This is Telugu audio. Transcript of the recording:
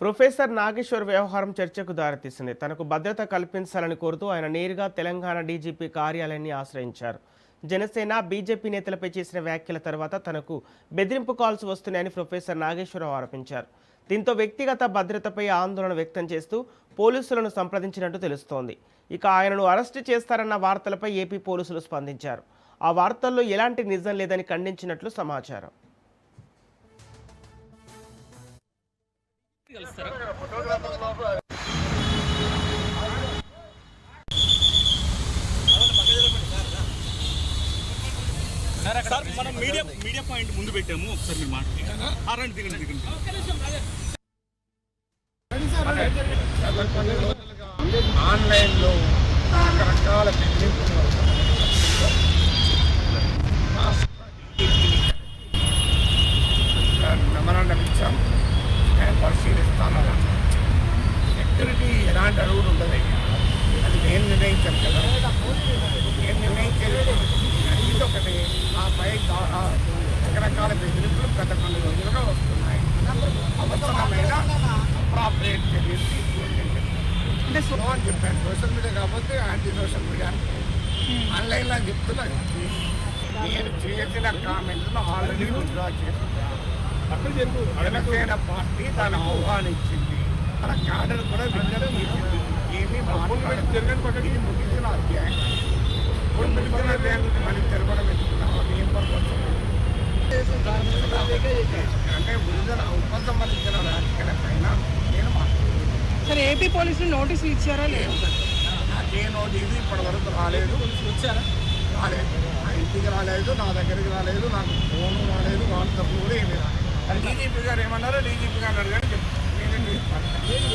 ప్రొఫెసర్ నాగేశ్వర్ వ్యవహారం చర్చకు దారితీసింది. తనకు భద్రత కల్పించాలని కోరుతూ ఆయన నేరుగా తెలంగాణ డీజీపీ కార్యాలయాన్ని ఆశ్రయించారు. జనసేన, బీజేపీ నేతలపై చేసిన వ్యాఖ్యల తర్వాత తనకు బెదిరింపు కాల్స్ వస్తున్నాయని ప్రొఫెసర్ నాగేశ్వరరావు ఆరోపించారు. దీంతో వ్యక్తిగత భద్రతపై ఆందోళన వ్యక్తం చేస్తూ పోలీసులను సంప్రదించినట్టు తెలుస్తోంది. ఇక ఆయనను అరెస్టు చేస్తారన్న వార్తలపై ఏపీ పోలీసులు స్పందించారు. ఆ వార్తల్లో ఎలాంటి నిజం లేదని ఖండించినట్లు సమాచారం. సార్ మనం మీడియా పాయింట్ ముందు పెట్టాము. ఒకసారి మీరు మాట్లాడండి. దిగండి. ఆన్లైన్లో రకరకాల మెమరాండం ఇచ్చాం. నేను పరిశీలిస్తాను. సెక్యూరిటీ ఎలాంటి అడుగులు ఉంటుంది అది నేను నిర్ణయించాను కదా. నేను నిర్ణయించేది ఒకటి. ఆ పై రకరకాల బెదిరింపులు గత కొన్ని రోజులుగా వస్తున్నాయి. అవసరమైన అప్రాప్రియేట్ చర్యలు తీసుకోండి అంటే స్లో అని చెప్పాను. సోషల్ మీడియా కాకపోతే యాంటీ సోషల్ మీడియా ఆన్లైన్లో అని చెప్తున్నాను. నేను చేసిన కామెంట్ను ఆల్రెడీ విత్డ్రా చేస్తున్నాను. జనసేన పార్టీ దాన్ని ఆహ్వానించింది. తన క్యాడర్ కూడా విజ్ఞప్తి చేసింది. ఏమీ మాట్లాడి ముగిసిన అధ్యాయం ముగిసిన అధ్యాయానికి మళ్ళీ తెరపడం ఎత్తుకున్నాము. ఏం పర్పస్ అంటే విడుదల ఉపసంబంధించిన రాజకీయాల పైన నేను మాట్లాడుతున్నాను. సరే, ఏపీ పోలీసులు నోటీసులు ఇచ్చారా లేదు? నాకే నోటీసు ఇప్పటి వరకు రాలేదు. రాలేదు. నా ఇంటికి రాలేదు, నా దగ్గరికి రాలేదు, నాకు ఫోను రాలేదు, వాట్సాప్ కూడా ఏమీ రాలేదు. డీజీపీ గారు ఏమన్నారో డీజీపీ గారు అడిగారు. నేనే